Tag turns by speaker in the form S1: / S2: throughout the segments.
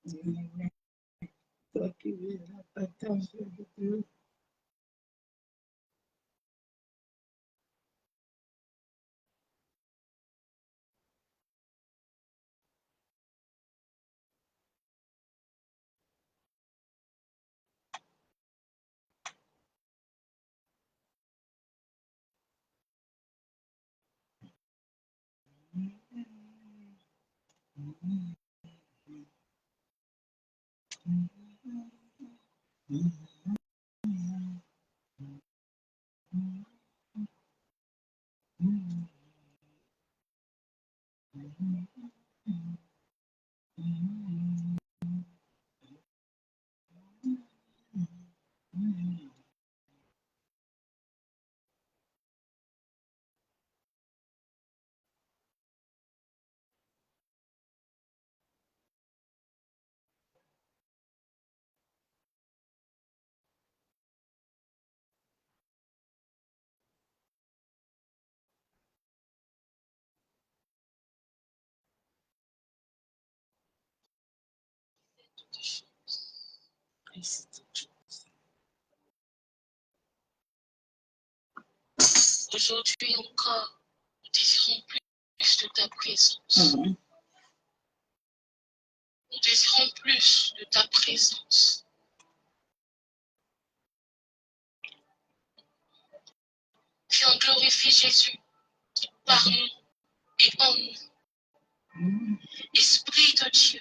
S1: Toi qui es la patente de Dieu.
S2: Aujourd'hui encore, nous désirons plus de ta présence. Nous désirons plus de ta présence. Viens glorifier Jésus par nous et en nous. Esprit de Dieu,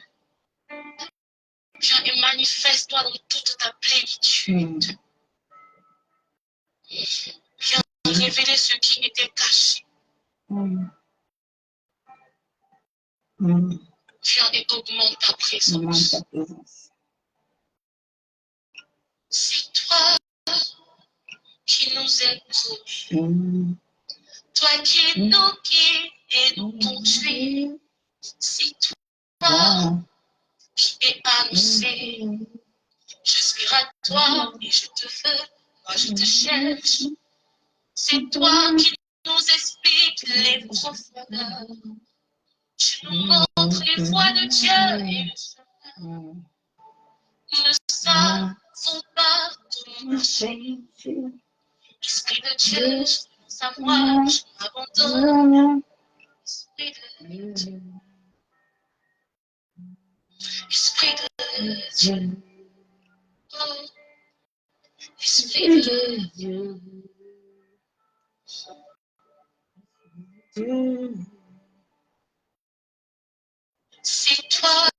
S2: viens et manifeste-toi dans toute ta plénitude. Viens révéler ce qui était caché. Viens et augmente ta présence. C'est toi qui nous écoutes. Toi qui nous guides et nous conduis. C'est toi qui es annoncé. J'aspire à toi et je te veux. Moi je te cherche. C'est toi qui nous expliques les profondeurs. Tu nous montres les voies de Dieu et le chemin. Nous ne savons pas comment marcher. Esprit de Dieu, je veux savoir, je m'abandonne. Esprit de Dieu. Esprit de Dieu. Oh. Esprit de Dieu. C'est toi.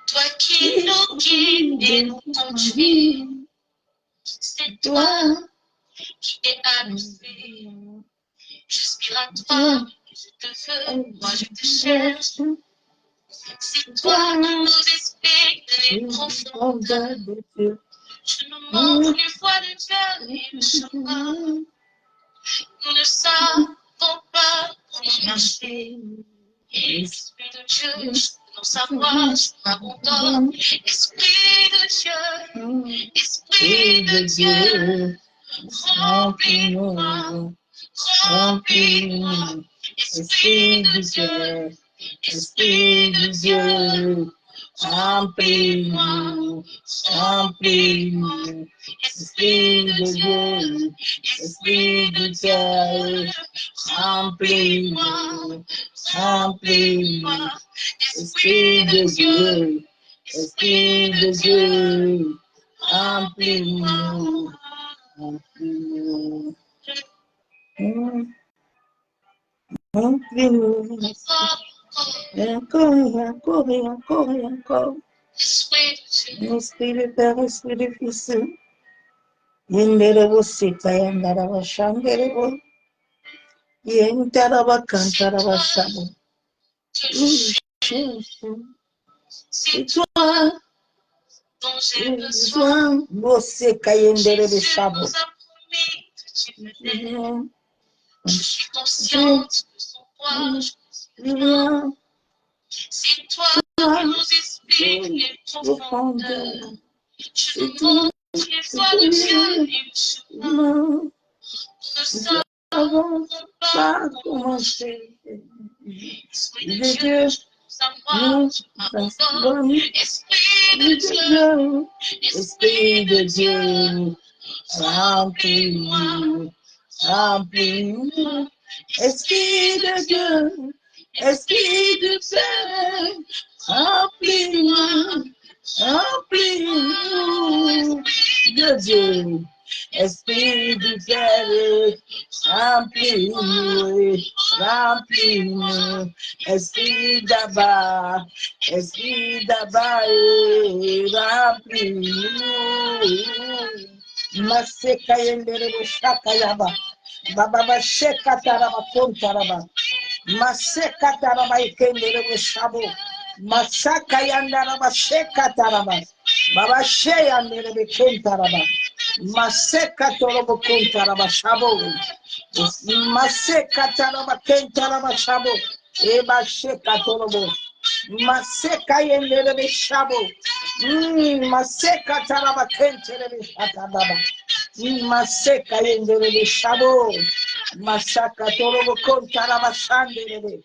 S2: Toi qui nous guides et nous conduis. C'est toi qui es annoncé. J'aspire à toi et je te veux. Moi je te cherche. C'est toi qui nous expliques les profondeurs de Dieu. Tu nous montres les voies de Dieu et le chemin. Nous ne savons pas comment marcher. Esprit de Dieu, je veux en savoir, je m'abandonne. Esprit de Dieu, Esprit de Dieu, remplis-moi, remplis-moi. Esprit de Dieu, Esprit de Dieu, remplis-moi, remplis-moi. Esprit de Dieu, Esprit de Dieu, remplis-moi, remplis-moi. Esprit de Dieu, Esprit de Dieu, remplis-moi, remplis-moi. Remplis-nous. Encore et encore et encore. Esprit de Père, Esprit de Fils. Yenderebo sita yandaraba shanderebo. Yendaraba kantaraba shabo. C'est toi dont j'ai besoin. Boseka yenderebe shabo. Je suis consciente de son poids. C'est toi qui nous expliques les profondeurs. Tu nous montres les voies de Dieu et le chemin. Nous ne savons
S1: avant pas commencer.
S2: Esprit de Dieu,
S1: Nous
S2: pardonne. Esprit de Dieu,
S1: Esprit de Dieu, remplis-nous, remplis-nous. Esprit de Dieu, Esprit de Dieu, remplis-nous, remplis-nous de Dieu. Esprit du Père, remplis-nous, remplis-nous. Esprit d'Abba, remplis-nous. Maseka yendere shaka yaba. Baba sheka taraba kontaraba. Maseka taraba ikendere shabo. Masaka yandaraba sheka taraba. Baba sheya yandere kontaraba. Maseka torobo kontaraba shabo. Maseka taraba kontaraba shabo. Eba sheka torobo. Maseka yendere shabo. Maseka taraba kentere shatababa. Maseka yendere shabo. Masaka torobo kontaraba shandere.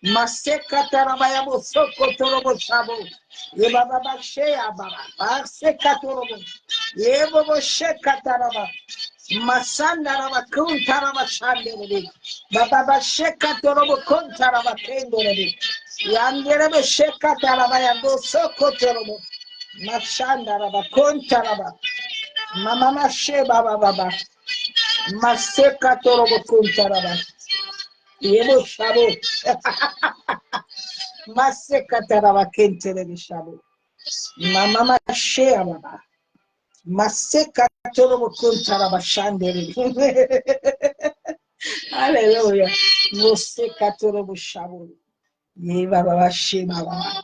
S1: Maseka taraba yabo soko torobo shabo. Eba baba sheya baba. Maseka torobo. Eba bo sheka taraba. Masanda raba kontaraba shandere. Baba sheka torobo kontaraba kendere. Yandere sheka taraba yabo soko torobo. Mashanda raba kontaraba. Mama mashe baba baba. Maseka torobo kontaraba. Yebo shabo. Maseka taraba kentere shabo. Mama mashe baba. Maseka torobo kontaraba shandere. Hallelujah. Maseka torobo shabo. Ye baba bashe baba.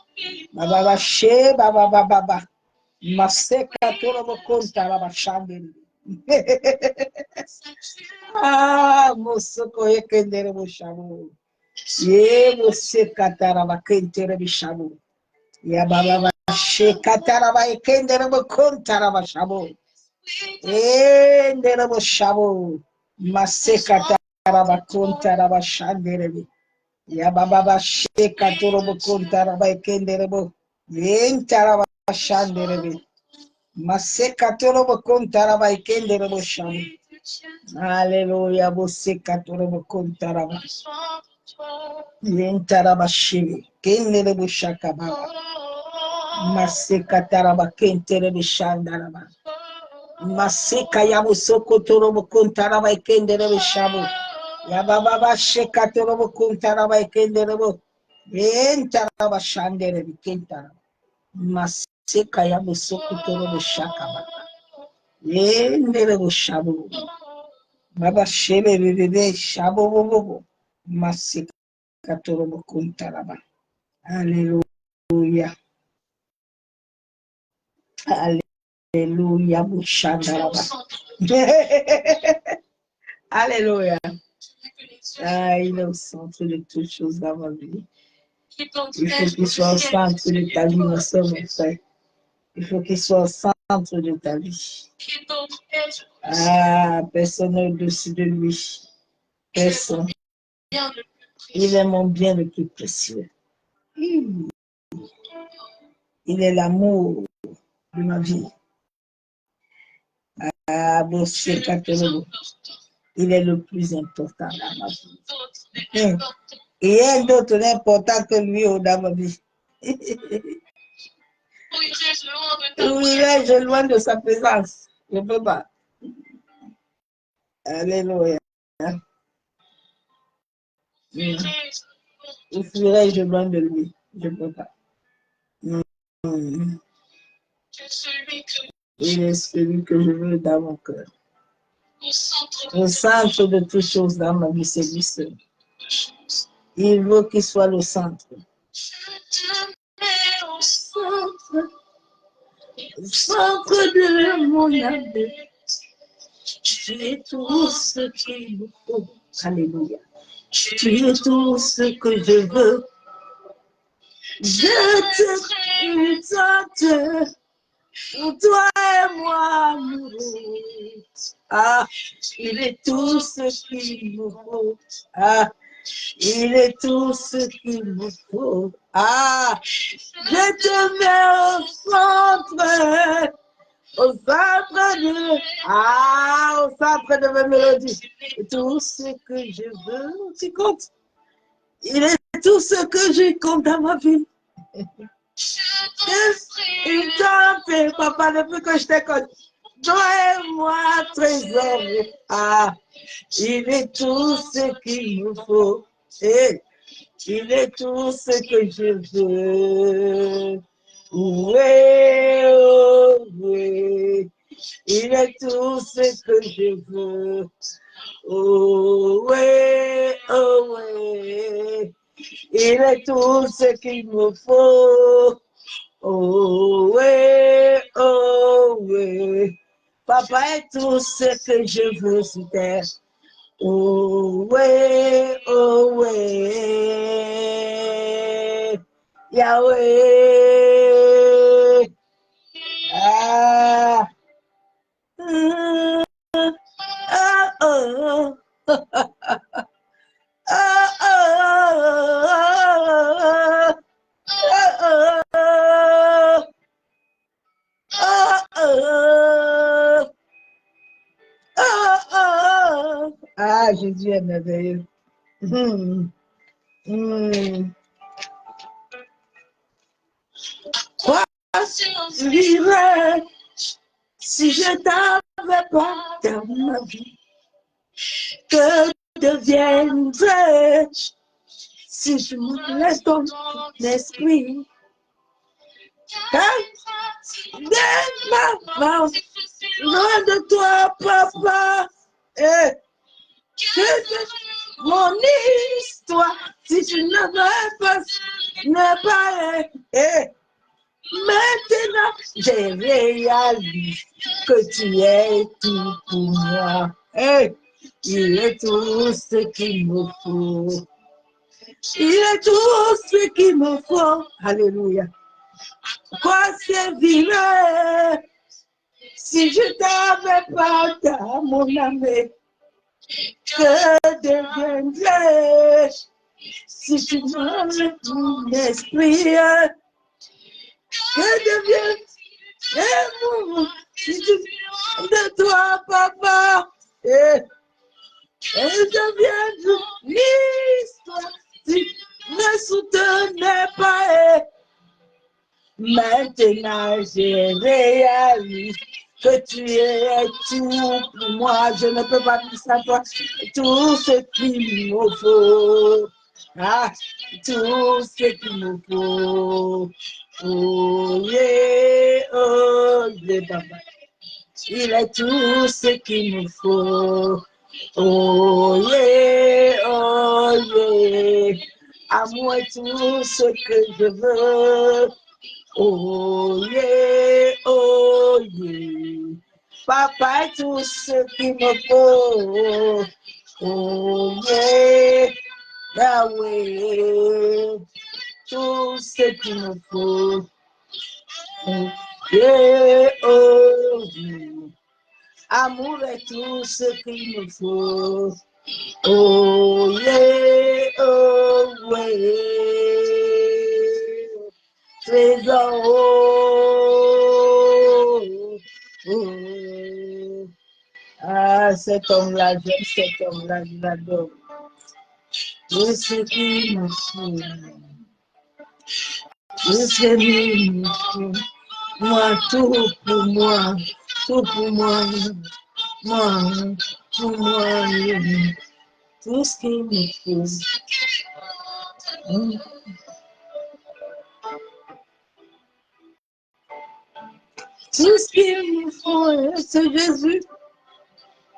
S1: Baba bashe baba baba. Maseka torobo kontaraba shandere. Mosoko ekendere boshabo. Ye moseka taraba kentere bishabo. Ya baba bashe kataraba ekendere bokontaraba shabo. Endere boshabo. Maseka taraba kontaraba shandere. Ya baba bashe katorobo kontaraba ekendere bo. Yentaraba shandere. Maseka torobo kontaraba ekendere boshabo. Hallelujah, Boseka torobo kontaraba. Yentaraba shivi. Kendere boshaka baba. Maseka taraba kentere bishandaraba. Maseka yabu soko torobo kontaraba ekendere bishabo. Yababa basheka torobo kontaraba ekendere bo. Yentaraba shandere bikentaraba. Maseka yabu soko torobo shaka baba. Yendere boshabo. Baba shebe bebe shabo bobo. Maseka torobo kontaraba. Hallelujah. Hallelujah. Bushandaraba. Alléluia. Ah, il est au centre de toutes choses dans ma vie. Il faut qu'il soit au centre de ta vie, mon soeur, mon frère. Il faut qu'il soit au centre de ta vie. Ah, personne n'est au-dessus de lui. Personne. Il est mon bien le plus précieux. Il est l'amour de ma vie. Ah, bon, c'est il est le plus important dans ma vie. Il y a d'autres importants que lui dans ma vie. Où irais-je loin de sa présence? Je ne peux pas. Alléluia. Où fuirais-je loin de lui? Je ne peux pas. Il est celui que je veux dans mon cœur. Au centre de toutes choses dans ma vie, c'est lui seul. Il veut qu'il soit le centre. Au centre de mon âme. Tu es tout ce qu'il me faut. Alléluia. Tu es tout ce que je veux. Je te présente Pour toi et moi, amoureux. Ah, il est tout ce qu'il me faut. Ah, il est tout ce qu'il me faut. Ah, je te mets au centre de mes mélodies. Tout ce que je veux, tu comptes. Il est tout ce que je compte dans ma vie. Il t'en fait, papa, depuis que je t'écoute. Toi et moi, trésor. Ah, il est tout ce qu'il me faut. Et il est tout ce que je veux. Oui, oh, oui. Il est tout ce que je veux. Oh, oui, oh, oui. Il est tout ce qu'il me faut. Oh, oui, oh, oui. Papa est tout ce que je veux sur terre. Oh, oui, oh, oui. Yahweh. Ah. Ah, oh. Ah, oh. Ah, Jésus est merveilleux. Quoi vivrais si je t'avais pas dans ma vie? Que deviendrais si je me laisse ton esprit? Car dès ma loin de toi, papa, mon histoire, si tu ne veux pas, maintenant, j'ai réalisé que tu es tout pour moi. Il est tout ce qu'il me faut. Il est tout ce qu'il me faut. Alléluia. Quoi servirait si je t'avais pas dans mon âme? Que deviendrais si tu m'enlèves mon esprit? Que deviendrais si tu de toi, papa? Et deviendrais l'histoire si ne soutenais pas. Maintenant, j'ai réalisé que tu es tout pour moi. Je ne peux pas plus savoir tout ce qu'il me faut. Ah, tout ce qu'il me faut. Oh yeah, papa. Il est tout ce qu'il me faut. Oh yeah. Amour est tout ce que je veux. Oh yeah. Papa est tout ce qu'il me faut. Oh yeah, Yahweh, tout ce qu'il me faut. Oh yeah, amour est tout ce qu'il me faut. Oh yeah, trésor. Ah, cet homme-là, j'aime cet homme-là, je l'adore. Tout ce qu'il me faut. Tout ce qu'il me faut. Moi, tout pour moi. Tout pour moi. Moi, pour moi. Tout ce qu'il me faut. Tout ce qu'il me faut, c'est Jésus.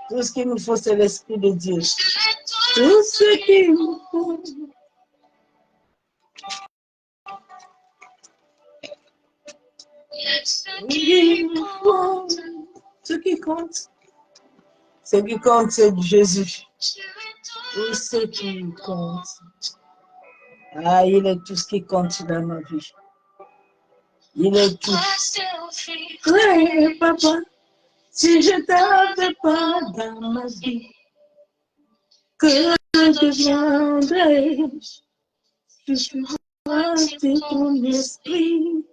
S1: Tout ce qu'il me faut, c'est l'Esprit de Dieu. Tout ce qu'il me faut. Ce qui compte, c'est Jésus. Tout ce qui compte. Ah, il est tout ce qui compte dans ma vie. Il est tout. Oui, papa, si je t'avais pas dans ma vie, que deviendrais-je? Je suis de ton esprit.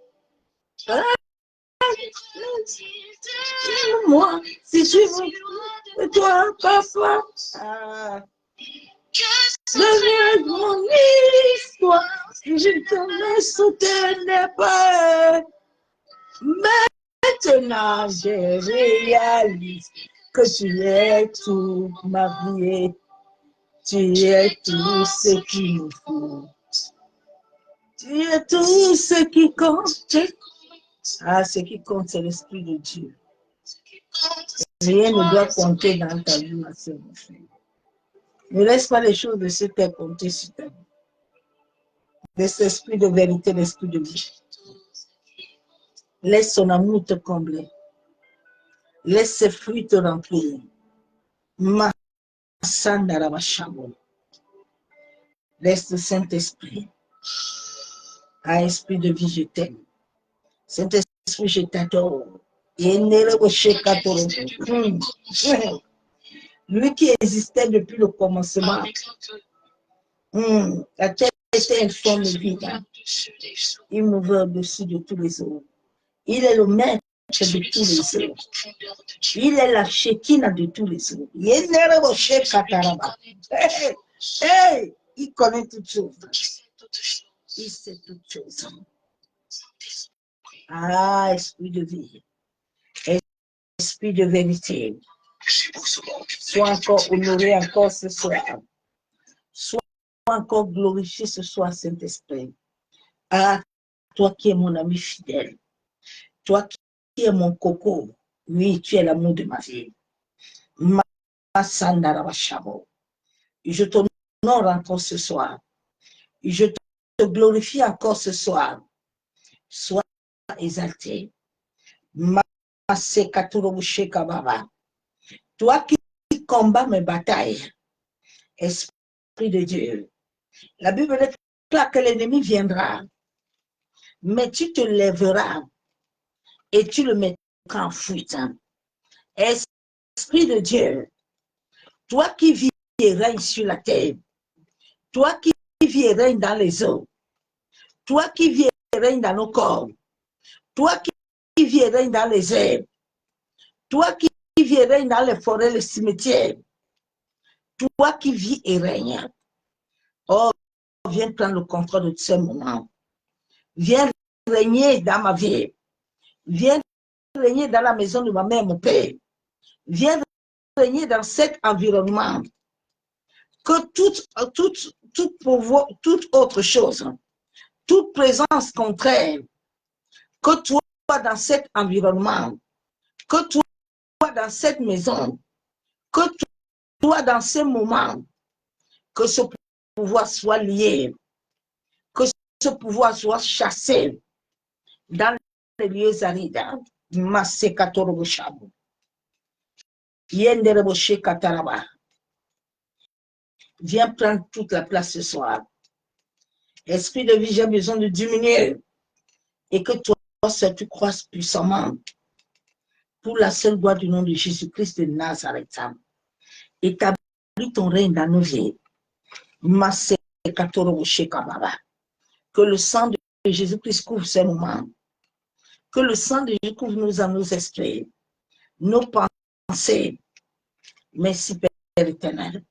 S1: Dis-moi si tu veux de toi, papa. Deviens mon histoire. Si je te laisse soutenir pas. Maintenant, je réalise que tu es toute ma vie. Tu es tout ce qu'il nous faut. Tu es tout ce qui compte. Ce qui compte, c'est l'Esprit de Dieu. Rien ne doit compter dans ta vie, ma soeur, mon frère. Ne laisse pas les choses de ce terre compter sur ta vie. Laisse l'Esprit de vérité, l'Esprit de vie. Laisse son amour te combler. Laisse ses fruits te remplir. Laisse le Saint-Esprit. Esprit de vie, je t'aime. Saint-Esprit, je t'adore. Lui qui existait depuis le commencement. La terre était informe et vide. Il mouvait au-dessus de tous les autres. Il est le maître de tous les autres. Il est la Shekinah de tous les autres. Il connaît toutes choses. Il sait toutes choses. Esprit de vie. Esprit de vérité. Sois encore honoré encore ce soir. Sois encore glorifié ce soir, Saint-Esprit. Toi qui es mon ami fidèle. Toi qui es mon coco. Oui, tu es l'amour de ma vie. Je t'honore encore ce soir. Je te glorifie encore ce soir. Sois exalté. Toi qui combats mes batailles, Esprit de Dieu. La Bible déclare que l'ennemi viendra, mais tu te lèveras et tu le mettras en fuite. Esprit de Dieu, toi qui vis et règnes sur la terre, toi qui vis et règnes dans les eaux, toi qui vis et règnes dans nos corps, toi qui vis et règnes dans les airs, toi qui vis et règnes dans les forêts, les cimetières, toi qui vis et règnes, oh, viens prendre le contrôle de ce moment. Viens régner dans ma vie. Viens régner dans la maison de ma mère, mon père. Viens régner dans cet environnement. Que toute autre chose, toute présence contraire, que toi dans cet environnement, que toi dans cette maison, que toi dans ce moment, que ce pouvoir soit lié, que ce pouvoir soit chassé dans les lieux arides. Viens prendre toute la place ce soir. Esprit de vie, j'ai besoin de diminuer et que toi, seul tu croisses puissamment pour la seule gloire du nom de Jésus-Christ de Nazareth. Établis ton règne dans nos vies. Que le sang de Jésus-Christ couvre ces moments. Que le sang de Jésus couvre nos âmes, nos esprits, nos pensées. Merci, Père éternel,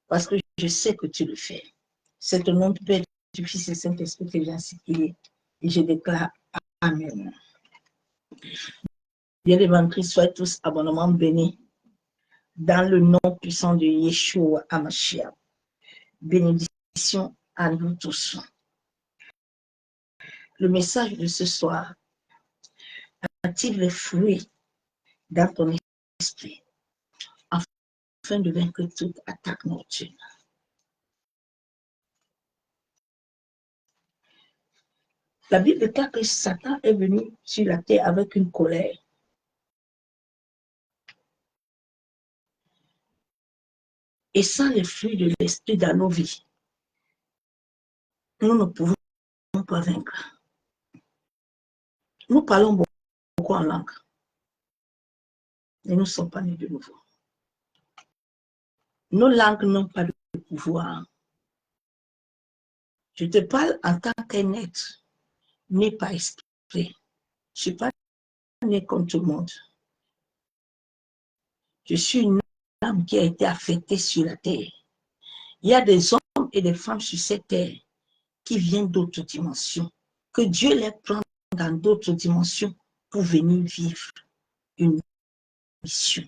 S1: parce que je sais que tu le fais. C'est au nom du Père, du Fils et du Saint-Esprit que j'ai ainsi prié. Et je déclare Amen. Bien les Christ, soyez tous abondamment bénis dans le nom puissant de Yeshua HaMashiach. Bénédiction à nous tous. Le message de ce soir active les fruits dans ton esprit afin de vaincre toute attaque nocturne. La Bible déclare que Satan est venu sur la terre avec une colère. Et sans les fruits de l'esprit dans nos vies, nous ne pouvons pas vaincre. Nous parlons beaucoup en langue. Et nous ne sommes pas nés de nouveau. Nos langues n'ont pas de pouvoir. Je te parle en tant qu'un être né par esprit. Je ne suis pas né comme tout le monde. Je suis une âme qui a été affectée sur la terre. Il y a des hommes et des femmes sur cette terre qui viennent d'autres dimensions, que Dieu les prend dans d'autres dimensions pour venir vivre une mission.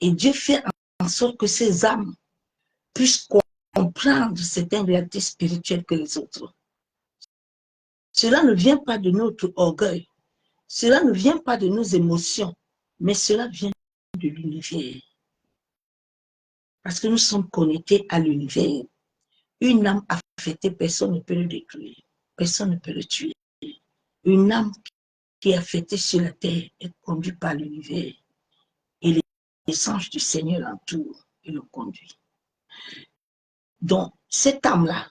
S1: Et Dieu fait en sorte que ces âmes puissent comprendre certaines réalités spirituelles que les autres. Cela ne vient pas de notre orgueil, cela ne vient pas de nos émotions, mais cela vient de l'univers. Parce que nous sommes connectés à l'univers. Une âme affectée, personne ne peut le détruire, personne ne peut le tuer. Une âme qui est affectée sur la terre est conduite par l'univers. Et les anges du Seigneur l'entourent et le conduisent. Donc, cette âme-là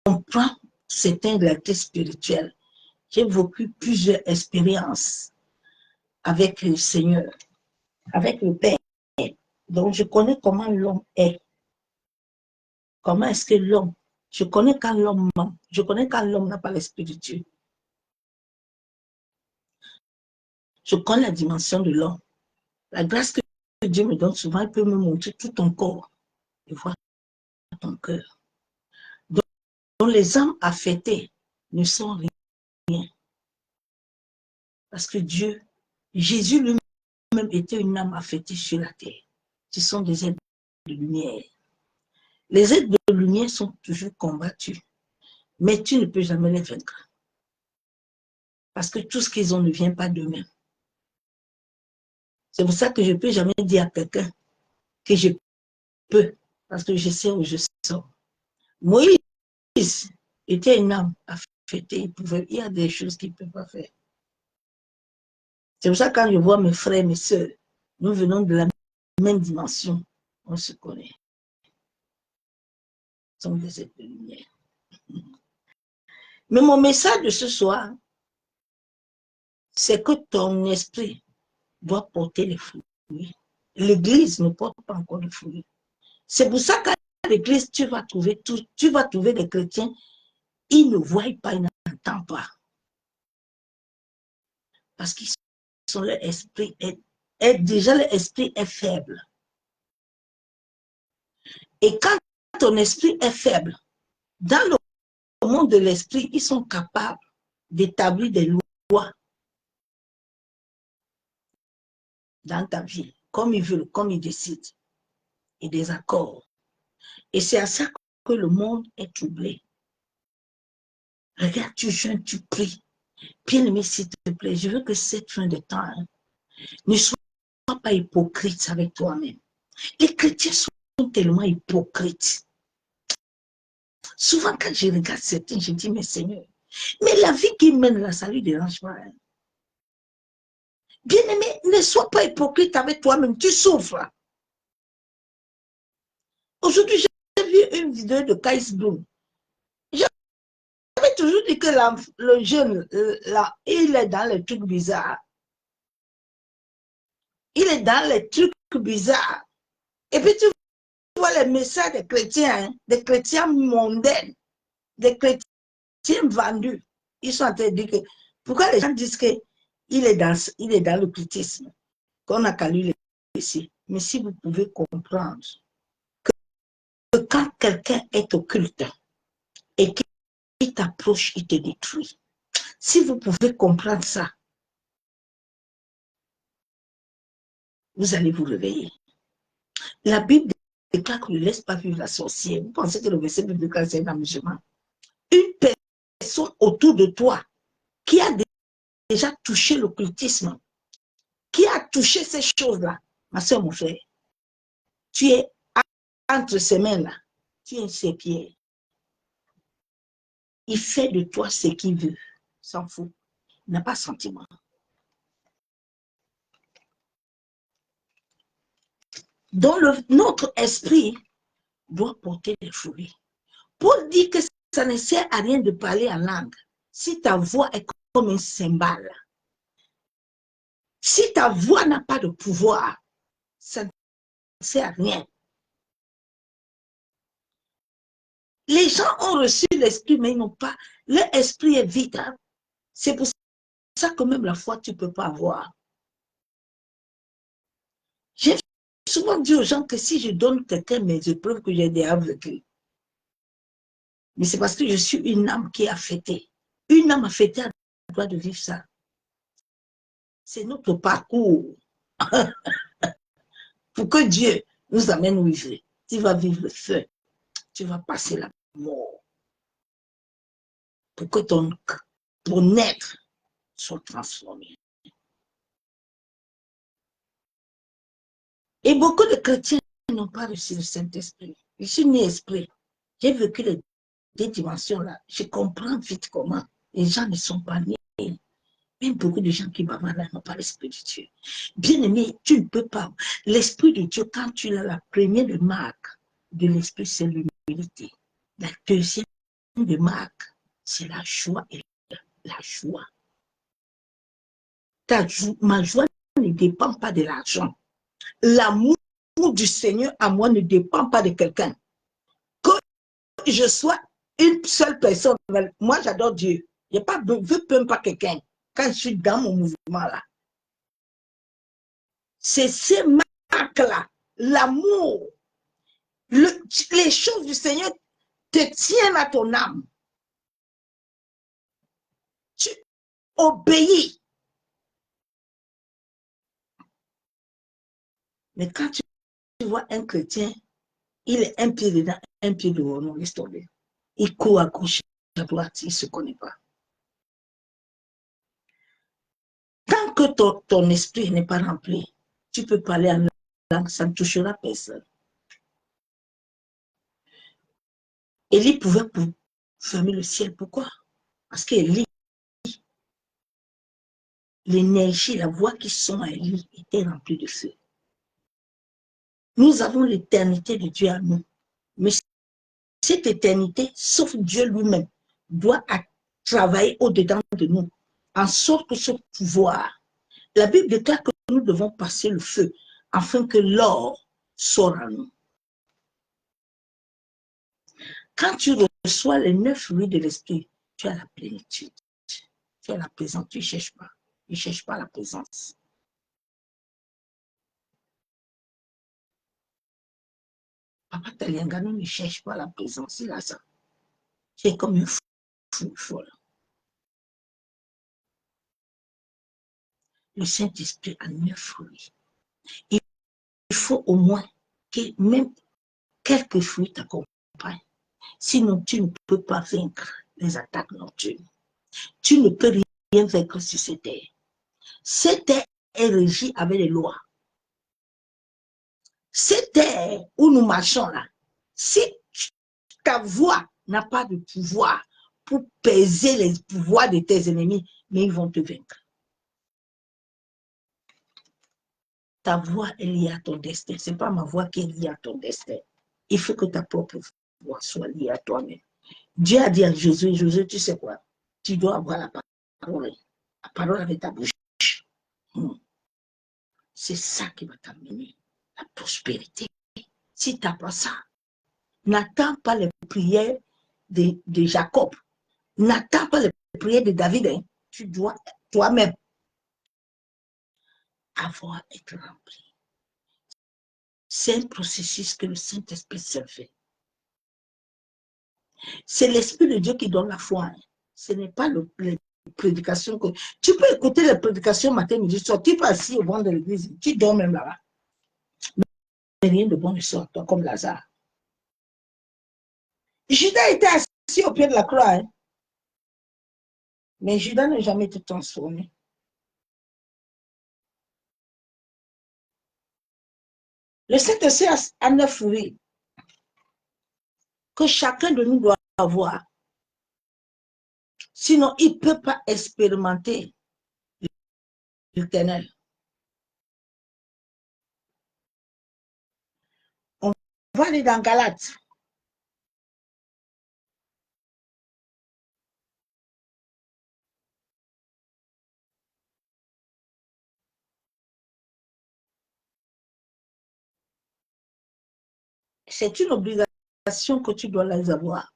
S1: comprend certaines réalités spirituelles. J'ai vécu plusieurs expériences avec le Seigneur, avec le Père. Donc, je connais comment l'homme est. Comment est-ce que l'homme, je connais quand l'homme ment, je connais quand l'homme n'a pas l'esprit de Dieu. Je connais la dimension de l'homme. La grâce que Dieu me donne souvent, il peut me montrer tout ton corps et voir ton cœur. Donc les âmes affectées ne sont rien. Parce que Dieu, Jésus lui-même était une âme affectée sur la terre. Ce sont des êtres de lumière. Les êtres de lumière sont toujours combattus. Mais tu ne peux jamais les vaincre. Parce que tout ce qu'ils ont ne vient pas d'eux-mêmes. C'est pour ça que je ne peux jamais dire à quelqu'un que je peux. Parce que je sais où je sors. Moïse était une âme affectée. Il y a des choses qu'il ne peut pas faire. C'est pour ça que quand je vois mes frères, mes soeurs, nous venons de la même dimension. On se connaît. Ce sont des êtres de lumière. Mais mon message de ce soir, c'est que ton esprit doit porter les fruits. L'Église ne porte pas encore de fruits. C'est pour ça qu'à l'Église, tu vas trouver des chrétiens, ils ne voient pas, ils n'entendent pas. Parce qu'ils sont leur esprit, déjà leur esprit est faible. Et quand ton esprit est faible, dans le monde de l'esprit, ils sont capables d'établir des lois dans ta vie, comme ils veulent, comme ils décident, et des accords. Et c'est à ça que le monde est troublé. Regarde, tu jeûnes, tu pries. Bien-aimé, s'il te plaît, je veux que cette fin de temps ne soit pas hypocrite avec toi-même. Les chrétiens sont tellement hypocrites. Souvent, quand je regarde certains, je dis, mais Seigneur, mais la vie qu'ils mènent là, ça ne lui dérange pas. Hein? Bien-aimé, ne sois pas hypocrite avec toi-même, tu souffres. Aujourd'hui, j'ai vu une vidéo de Kais Bloom. J'avais toujours dit que le jeune, là, il est dans les trucs bizarres. Il est dans les trucs bizarres. Et puis tu vois les messages des chrétiens mondains, des chrétiens vendus. Ils sont en train de dire que, pourquoi les gens disent qu'il est dans l'occultisme, qu'on a qu'à lui laisser. Mais si vous pouvez comprendre que quand quelqu'un est occulte et qu'il t'approche, il te détruit. Si vous pouvez comprendre ça, vous allez vous réveiller. La Bible déclare qu'on ne laisse pas vivre la sorcière. Vous pensez que le verset biblique, c'est un amusement? Une personne autour de toi qui a déjà touché l'occultisme, qui a touché ces choses-là, ma soeur, mon frère, tu es entre ces mains-là, tu es ses pieds. Il fait de toi ce qu'il veut, s'en fout, il n'a pas sentiment. Donc, notre esprit doit porter des fruits. Pour dire que ça ne sert à rien de parler en langue, si ta voix est comme un cymbale. Si ta voix n'a pas de pouvoir, ça ne sert à rien. Les gens ont reçu l'esprit, mais ils n'ont pas. Leur esprit est vide. Hein? C'est pour ça que même la foi, tu ne peux pas avoir. J'ai souvent dit aux gens que si je donne quelqu'un mes épreuves que j'ai déjà vécues, mais c'est parce que je suis une âme qui est affectée. Une âme affectée a le droit de vivre ça. C'est notre parcours. Pour que Dieu nous amène où il veut. Tu vas vivre le feu. Tu vas passer la mort. Pour que ton être soit transformé. Et beaucoup de chrétiens n'ont pas reçu le Saint-Esprit. Je suis né esprit. J'ai vécu les deux dimensions-là. Je comprends vite comment les gens ne sont pas nés. Même beaucoup de gens qui bavardent n'ont pas l'Esprit de Dieu. Bien aimé, tu ne peux pas. L'Esprit de Dieu, quand tu l'as, la première marque de l'Esprit, c'est l'humilité. La deuxième marque, c'est la joie et la joie. Ma joie ne dépend pas de l'argent. L'amour du Seigneur à moi ne dépend pas de quelqu'un. Que je sois une seule personne, moi j'adore Dieu. Je ne veux même pas quelqu'un quand je suis dans mon mouvement là. C'est ces marques-là, l'amour, les choses du Seigneur te tiennent à ton âme. Tu obéis. Mais quand tu vois un chrétien, il est un pied dedans, un pied dehors, non, laisse tomber. Il court à gauche, à droite, il ne se connaît pas. Tant que ton esprit n'est pas rempli, tu peux parler en langue, ça ne touchera personne. Élie pouvait fermer le ciel. Pourquoi? Parce qu'Élie, l'énergie, la voix qui sonne à Élie était remplie de feu. Nous avons l'éternité de Dieu à nous. Mais cette éternité, sauf Dieu lui-même, doit travailler au-dedans de nous, en sorte que ce pouvoir, la Bible déclare que nous devons passer le feu, afin que l'or sorte en nous. Quand tu reçois les 9 fruits de l'esprit, tu as la plénitude. Tu as la présence, tu ne cherches pas. Tu ne cherches pas la présence. Papa Taliangano ne cherche pas la présence, il a ça. C'est comme un fou folle. Le Saint-Esprit a 9 fruits. Il faut au moins que même quelques fruits t'accompagnent. Sinon, tu ne peux pas vaincre les attaques nocturnes. Tu ne peux rien vaincre sur cette terre. Cette terre est régie avec les lois. Cette terre où nous marchons là, si ta voix n'a pas de pouvoir pour peser les pouvoirs de tes ennemis, mais ils vont te vaincre. Ta voix est liée à ton destin. Ce n'est pas ma voix qui est liée à ton destin. Il faut que ta propre voix soit liée à toi-même. Dieu a dit à Josué, Josué, tu sais quoi? Tu dois avoir la parole avec ta bouche. C'est ça qui va t'amener la prospérité. Si tu n'as pas ça, n'attends pas les prières de Jacob. N'attends pas les prières de David. Hein. Tu dois toi-même avoir été rempli. C'est un processus que le Saint-Esprit seul fait. C'est l'Esprit de Dieu qui donne la foi. Hein. Ce n'est pas les prédications que... Tu peux écouter les prédications matin, midi, soir. Tu peux assis au banc de l'église. Tu dors même là-bas. Mais rien de bon ne sort, toi, comme Lazare. Judas était assis au pied de la croix. Hein. Mais Judas n'a jamais été transformé. Le Saint-Esprit a 9 fruits que chacun de nous doit avoir. Sinon, il ne peut pas expérimenter l'éternel. On va aller dans Galates. C'est une obligation que tu dois les avoir.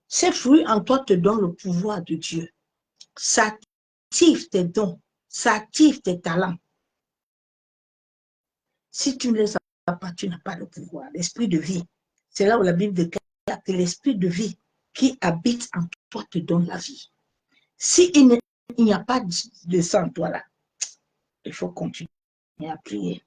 S1: Ces fruits en toi te donnent le pouvoir de Dieu. Ça active tes dons, ça active tes talents. Si tu ne les as pas, tu n'as pas de pouvoir. L'esprit de vie, c'est là où la Bible déclare que l'esprit de vie qui habite en toi te donne la vie. S'il n'y a pas de ça en toi là, il faut continuer à prier.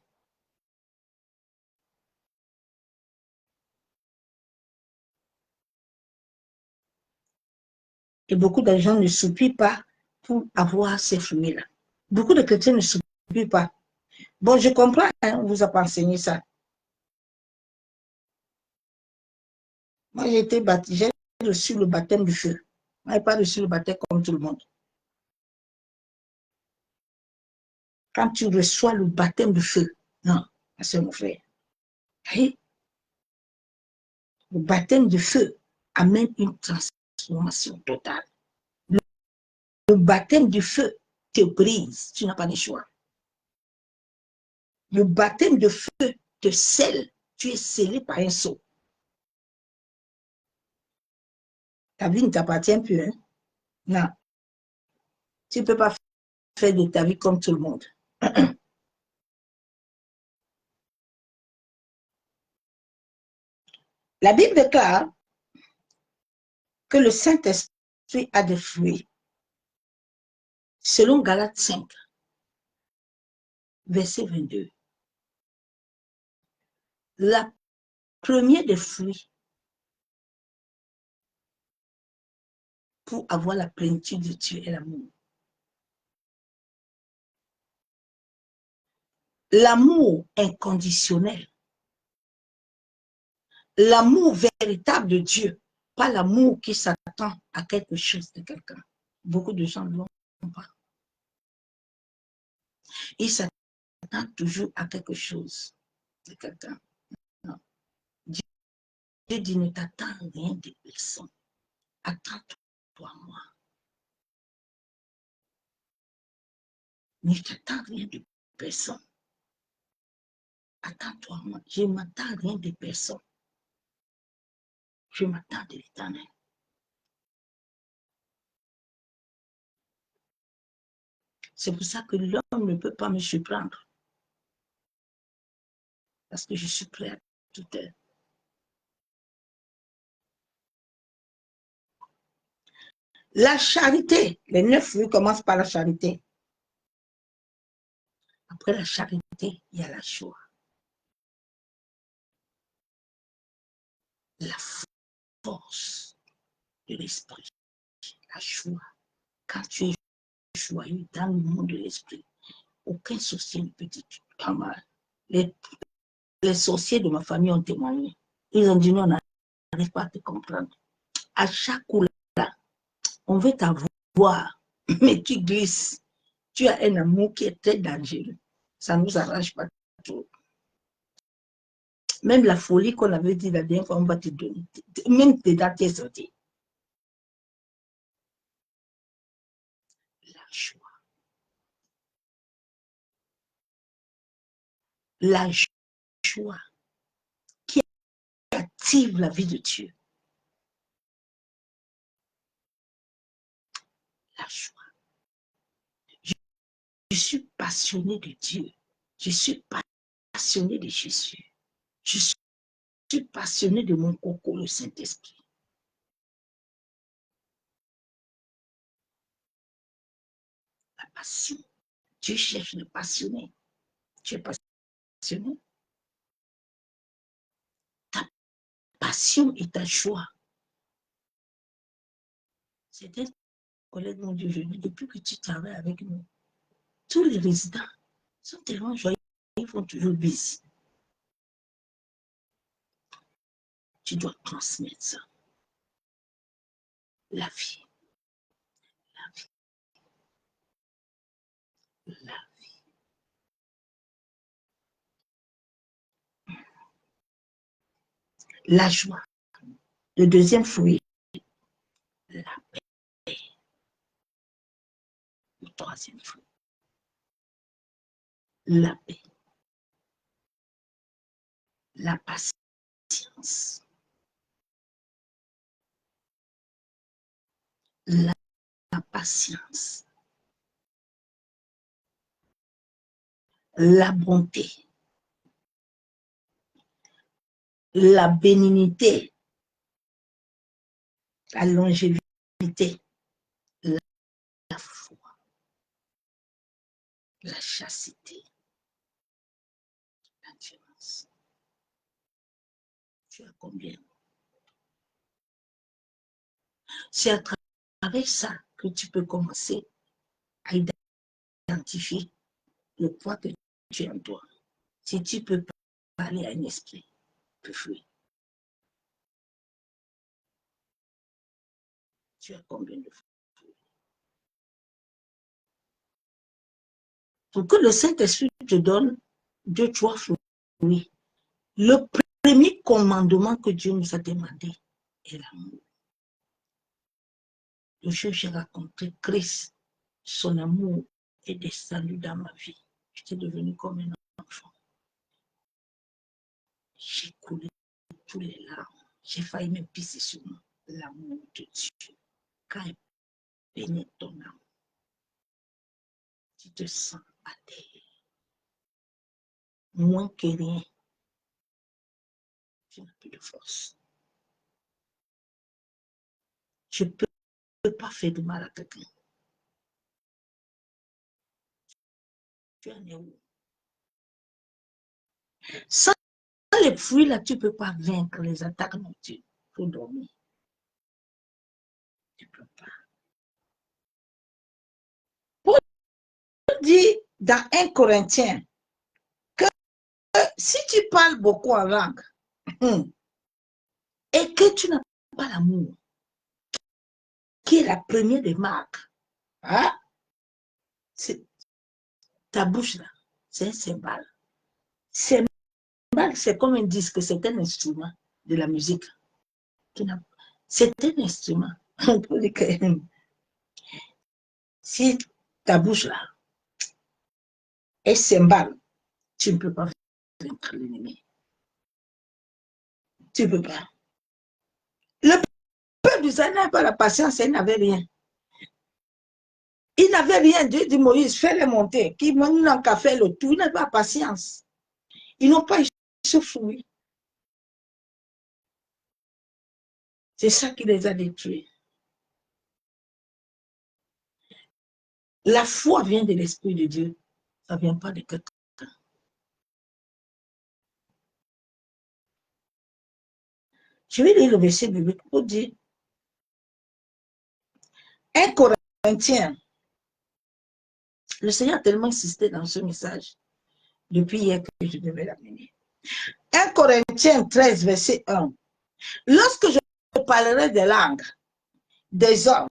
S1: Et beaucoup de gens ne soupirent pas pour avoir ces fruits-là. Beaucoup de chrétiens ne soupirent pas. Bon, je comprends, hein, on ne vous a pas enseigné ça. Moi, j'ai été baptisé, j'ai reçu le baptême du feu. Je n'ai pas reçu le baptême comme tout le monde. Quand tu reçois le baptême du feu, non, c'est mon frère. Et le baptême du feu amène une transformation totale. Le baptême du feu te brise, tu n'as pas de choix. Le baptême de feu te scelle, tu es scellé par un sceau. Ta vie ne t'appartient plus. Hein? Non, tu ne peux pas faire de ta vie comme tout le monde. La Bible déclare que le Saint-Esprit a des fruits. Selon Galates 5, verset 22. La première des fruits pour avoir la plénitude de Dieu est l'amour. L'amour inconditionnel. L'amour véritable de Dieu, pas l'amour qui s'attend à quelque chose de quelqu'un. Beaucoup de gens ne l'ont pas. Ils s'attendent toujours à quelque chose de quelqu'un. Non. Dieu dit, ne t'attends rien de personne. Attends-toi à moi. Ne t'attends rien de personne. Attends-toi à moi. Je ne m'attends rien de personne. Je m'attends de l'Éternel. C'est pour ça que l'homme ne peut pas me surprendre. Parce que je suis prêt à tout faire. La charité, les 9 fruits commencent par la charité. Après la charité, il y a la joie. La force de l'esprit. La joie. Quand tu es joyeux dans le monde de l'esprit, aucun sorcier ne peut te faire mal. Les sorciers de ma famille ont témoigné. Ils ont dit non, on n'arrive pas à te comprendre. À chaque coup là, on veut t'avoir, mais tu glisses. Tu as un amour qui est très dangereux. Ça ne nous arrange pas trop. Même la folie qu'on avait dit la dernière fois, on va te donner. Même tes dates, t'es sorti. La joie. La joie qui active la vie de Dieu. La joie. Je suis passionné de Dieu. Je suis passionné de Jésus. Je suis passionné de mon coco, le Saint-Esprit. La passion. Dieu cherche le passionné. Tu es passionné. Ta passion et ta joie. C'est un collègue mon Dieu, je dis, depuis que tu travailles avec nous, tous les résidents sont tellement joyeux, ils font toujours busy. Tu dois transmettre ça. La vie. La vie. La vie. La joie. Le deuxième fruit, la paix. troisième fruit. La paix. La patience. La patience. La bonté. La bénignité. La longévité. La foi. La chastité. L'assurance. Tu as combien? C'est à travers ça que tu peux commencer à identifier le poids que tu as en toi. Si tu peux parler à un esprit, tu peux fuir. Tu as combien de fruits? Pour que le Saint-Esprit te donne 2-3 fruits. Le premier commandement que Dieu nous a demandé est l'amour. Le jour où j'ai rencontré Christ, son amour est descendu dans ma vie. J'étais devenu comme un enfant. J'ai coulé tous les larmes. J'ai failli me pisser sur moi. L'amour de Dieu. Quand il pénètre ton âme, tu te sens à terre. Moins que rien, tu n'as plus de force. Je ne peux pas faire de mal à quelqu'un. Tu en es où? Sans les fruits là, tu ne peux pas vaincre les attaques nocturnes. Il faut dormir. Tu ne peux pas. Paul dit dans 1 Corinthiens que si tu parles beaucoup en langue et que tu n'as pas l'amour, qui est la première des marques, hein? Ta bouche là, c'est un cymbale. Cymbale, c'est comme un disque, c'est un instrument de la musique. C'est un instrument. On peut dire que si ta bouche là est cymbale, tu ne peux pas vaincre l'ennemi. Tu ne peux pas. Le peuple d'Israël n'avait pas la patience, il n'avait rien. Il n'avait rien. Dieu dit Moïse, fais-les monter. Qui n'ont qu'à faire le tout, ils n'avaient pas la patience. Ils n'ont pas eu ce fruit. C'est ça qui les a détruits. La foi vient de l'Esprit de Dieu. Ça ne vient pas de quelqu'un. Je vais lire le verset biblique pour dire 1 Corinthiens. Le Seigneur a tellement insisté dans ce message depuis hier que je devais l'amener. 1 Corinthiens 13, verset 1. Lorsque je parlerai des langues, des hommes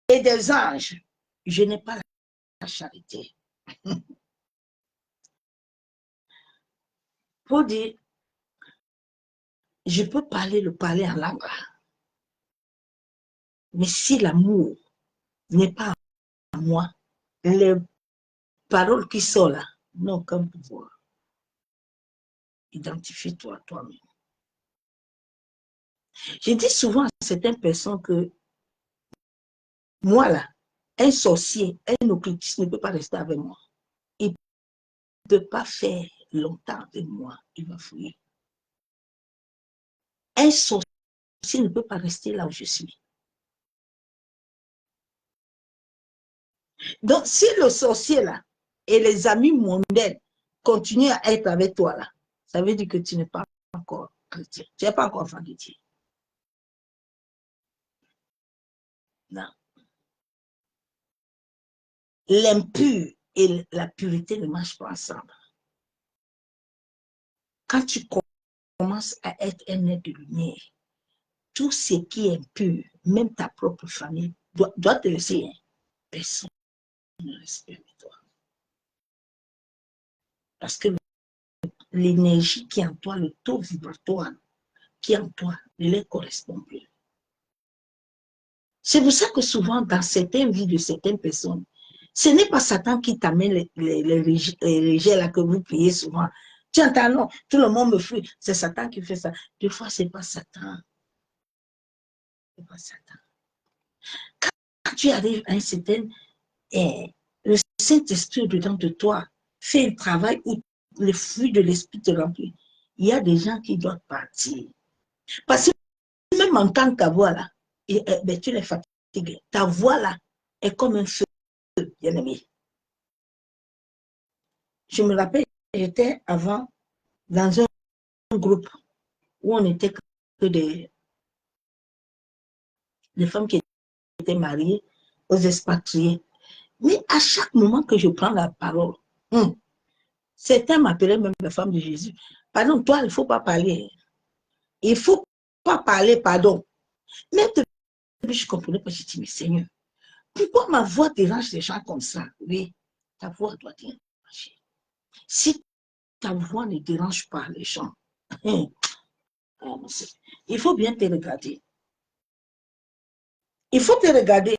S1: et des anges, je n'ai pas la charité. Pour dire, je peux parler en langue, mais si l'amour n'est pas en moi, les paroles qui sont là n'ont aucun pouvoir. Identifie-toi toi-même. Je dis souvent à certaines personnes que moi là, un sorcier, un occultiste ne peut pas rester avec moi. Il ne peut pas faire longtemps avec moi, il va fuir. Un sorcier ne peut pas rester là où je suis. Donc, si le sorcier là et les amis mondains continuent à être avec toi là, ça veut dire que tu n'es pas encore chrétien. Tu n'es pas encore enfant de Dieu. Non. L'impur et la pureté ne marchent pas ensemble. Quand tu commences à être un être de lumière, tout ce qui est impur, même ta propre famille, doit te laisser. Hein. Personne ne respecte toi. Parce que l'énergie qui est en toi, le taux vibratoire qui est en toi, ne les correspond plus. C'est pour ça que souvent, dans certaines vies de certaines personnes, ce n'est pas Satan qui t'amène les rejets là que vous priez souvent. Tu entends, non, tout le monde me fuit. C'est Satan qui fait ça. Des fois, ce n'est pas Satan. C'est pas Satan. Quand tu arrives à un certain... le Saint-Esprit dedans de toi fait un travail où le fruit de l'Esprit te remplit. Il y a des gens qui doivent partir. Parce que même en tant que voix là, ben, tu les fatigues. Ta voix là est comme un feu, bien aimé. Je me rappelle, j'étais avant dans un groupe où on était que des femmes qui étaient mariées aux expatriés. Mais à chaque moment que je prends la parole, certains m'appelaient même la femme de Jésus. Pardon, toi, il ne faut pas parler. Il ne faut pas parler, pardon. Mais je ne comprenais pas. Je dis, mais Seigneur, pourquoi ma voix dérange les gens comme ça? Oui, ta voix doit déranger. Si ta voix ne dérange pas les gens, il faut bien te regarder. Il faut te regarder.